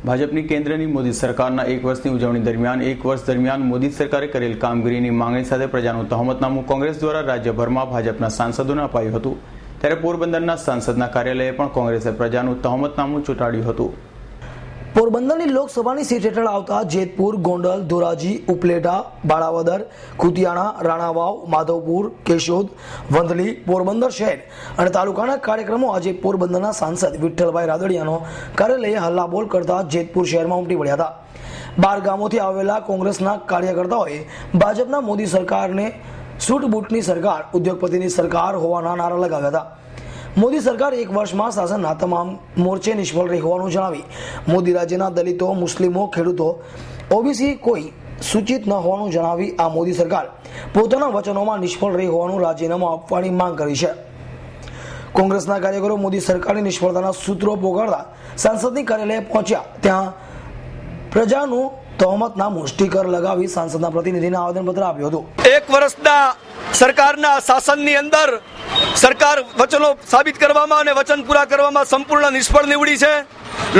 ભાજપની કેન્દ્રની મોદી સરકારના 1 વર્ષની ઉજવણી દરમિયાન 1 વર્ષ દરમિયાન મોદી સરકારે કરેલ કામગીરીની માંગણી સાથે પ્રજાનું તહોમતનામું કોંગ્રેસ દ્વારા રાજ્યભરમાં ભાજપના સાંસદોને અપાયું હતું। ત્યારે પોરબંદરના સાંસદના કાર્યાલયે પણ કોંગ્રેસે પ્રજાનું તહોમતનામું ચૂંટાડ્યું હતું। પોરબંદરની લોકસભાની સીટ હેઠળ આવતા જેતપુર, ગોંડલ, ધોરાજી, ઉપલેટા, બાળાવદર, કુતિયાણા, રાણાવાવ, માધવપુર, કેશોદ, વંથલી, પોરબંદર શહેર અને તાલુકાના કાર્યક્રમો આજે પોરબંદરના સાંસદ વિઠ્ઠલભાઈ રાદડિયાનો કાર્યાલયે હલ્લાબોલ કરતા જેતપુર શહેરમાં ઉમટી પડ્યા હતા। 12 ગામોથી આવેલા કોંગ્રેસના કાર્યકર્તાઓએ ભાજપના મોદી સરકારને સૂટ-બૂટની સરકાર, ઉદ્યોગપતિની સરકાર હોવાના નારા લગાવ્યા હતા। મોદી સરકાર 1 વર્ષમાં શાસનના તમામ મોરચે નિષ્ફળ રહી હોવાનું જણાવી મોદી રાજ્યના દલિતો, મુસ્લિમો, ખેડૂતો, ઓબીસી કોઈ સૂચિત ન હોવાનું જણાવી આ મોદી સરકાર પોતાના વચનોમાં નિષ્ફળ રહી હોવાનું રાજીનામું આપવાની માંગ કરી છે। કોંગ્રેસના કાર્યકરો મોદી સરકારની નિષ્ફળતાના સૂત્રો પોકારતા સાંસદની કાર્યાલય પહોંચ્યા। ત્યાં પ્રજાનું તહોમતનામું સ્ટીકર લગાવી સાંસદના પ્રતિનિધિને આવેદનપત્ર આપ્યું હતું। 1 વર્ષના સરકારના શાસનની અંદર સરકાર વચનો સાબિત કરવામાં અને વચન પૂરા કરવામાં સંપૂર્ણ નિષ્ફળ નીવડી છે।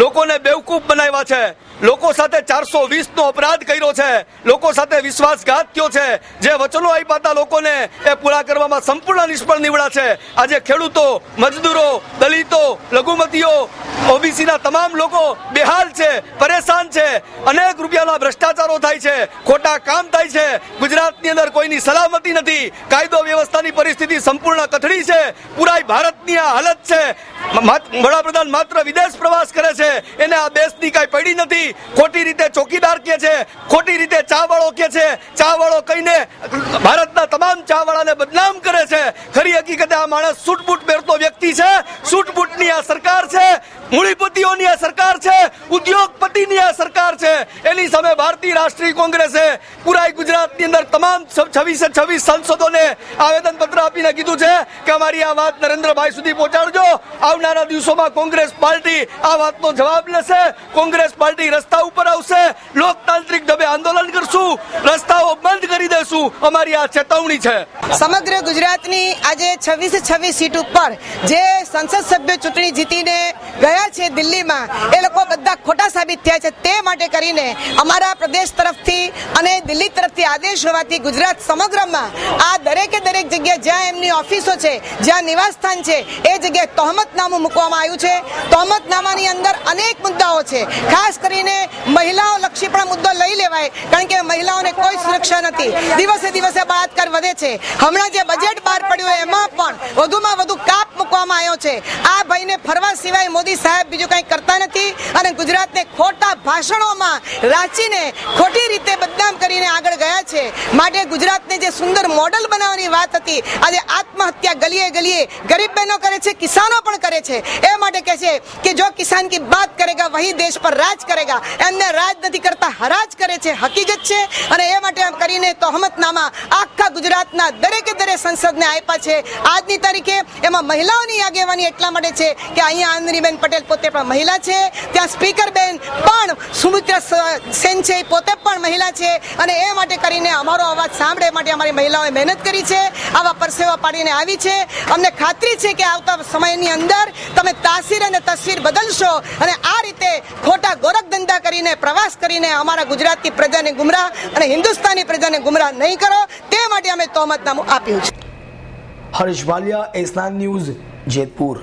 લોકોને બેવકૂફ બનાવ્યા છે, લોકો સાથે 420 નો અપરાધ કર્યો છે, લોકો સાથે વિશ્વાસઘાત થયો છે। જે વચનો આપ્યા હતા લોકોને એ પૂરા કરવામાં સંપૂર્ણ નિષ્ફળ નીવડ્યા છે। આજે ખેડૂતો, મજદૂરો, દલિતો, લઘુમતીઓ, ઓબીસીના તમામ લોકો બેહાલ છે, પરેશાન છે। અનેક રૂપિયાના ભ્રષ્ટાચારો થાય છે, ખોટા કામ થાય છે। ગુજરાતની અંદર કોઈની સલામતી નથી, કાયદો વ્યવસ્થાની પરિસ્થિતિ સંપૂર્ણ કથળી છે। પૂરા ભારતની આ હાલત છે। વડાપ્રધાન માત્ર વિદેશ પ્રવાસ કરે છે, એને આ દેશની કાંઈ પડી નથી। ખોટી રીતે ચોકીદાર કહે છે, ખોટી રીતે ચાવાળો કહે છે, ચાવાળો કહીને ભારતના તમામ ચાવાળાને બદનામ કરે છે। ખરી હકીકતે આ માણસ સૂટ-બૂટ પહેરતો વ્યક્તિ છે। સૂટ-બૂટની આ સરકાર છે, મૂડીપતિઓની આ સરકાર છે, ઉદ્યોગપતિની આ સરકાર છે। એની સામે ભારતીય રાષ્ટ્રીય કોંગ્રેસે પૂરા ગુજરાતની અંદર તમામ 26 સાંસદોને આવેદનપત્ર આપીને કીધું છે કે અમારી આ વાત નરેન્દ્રભાઈ સુધી પહોંચાડજો। આવનારા દિવસોમાં કોંગ્રેસ પાર્ટી આ વાતનો જવાબ લેશે। કોંગ્રેસ પાર્ટી રસ્તા ઉપર આવશે, લોકતાંત્રિક ઢબે આંદોલન કરશું, રસ્તાઓ બંધ કરી દેશું। અમારી આ ચેતવણી છે। સમગ્ર ગુજરાતની આજે 26 સીટ ઉપર જે સંસદ સભ્ય ચૂંટણી જીતીને ગયા છે દિલ્હીમાં, એ લોકો બધા ખોટા સાબિત થયા છે। તે માટે કરીને અમારા પ્રદેશ તરફથી અને દિલ્હી તરફથી આદેશ હોવાથી ગુજરાત સમગ્રમાં આ દરેકે દરેક જગ્યાએ જ્યાં એમની ઓફિસો છે, જ્યાં નિવાસસ્થાન છે, એ જગ્યાએ તહોમતનામું મૂકવામાં આવ્યું છે। તહોમતનામાની અંદર અનેક મુદ્દાઓ છે, ખાસ કરીને મહિલાઓ લક્ષી પણ મુદ્દો લઈ લેવાય, કારણ કે મહિલાઓને કોઈ સુરક્ષા નથી। દિવસે દિવસે બળાત્કાર વધે છે। હમણાં જે બજેટ બહાર પડ્યું એમાં પણ વધુમાં વધુ કાપ મૂકવામાં આવ્યો છે। આ ભાઈને ફરવા સિવાય મોદી સાહેબ બીજું કંઈ કરતા નથી અને ગુજરાતને ખોટા ભાષણોમાં રાચીને ખોટી રીતે બદનામ કરીને આગળ ગયા છે। માટે ગુજરાતને જે સુંદર મોડલ બનાવવાની વાત હતી, આજે આત્મહત્યા ગલીએ ગલીએ ગરીબ બહેનો કરે છે, કિસાનો પણ કરે છે। એ માટે કહે છે કે જો કિસાન કી બાત કરેગા વહી દેશ પર રાજ કરેગા। એમને રાજ નથી કરતા, હરાજ કરે છે, હકીકત છે। અને એ માટે એમ કરીને તહોમતનામા આખા ગુજરાતના દરેકે દરેક સંસદને આપ્યા છે આજની તારીખે। એમાં મહિલાઓની આગેવાની એટલા માટે છે કે અહીંયા આનંદીબેન પટેલ પોતે પણ મહિલા છે, ત્યાં સ્પીકર બેન પણ સુમિત્રા સેન છે, પોતે પણ મહિલા છે। અને એ માટે કરીને અમારો અવાજ સાંભળે માટે અમારી મહિલાઓએ મહેનત કરી છે, આવા પરસેવા પાડીને આવી છે। અમને ખાતરી છે કે આવતા સમયની અંદર તમે તાસીર અને તસવીર બદલશો અને આ રીતે ખોટા ગોરખધંધા કરીને, પ્રવાસ કરીને અમારા ગુજરાતની પ્રજાને ગુમરાહ અને હિન્દુસ્તાની પ્રજાને ગુમરાહ નહીં કરો। તે માટે અમે તહોમતનામું આપ્યું છે। હરીશ વાલિયા, એસ9 ન્યૂઝ, જેતપુર।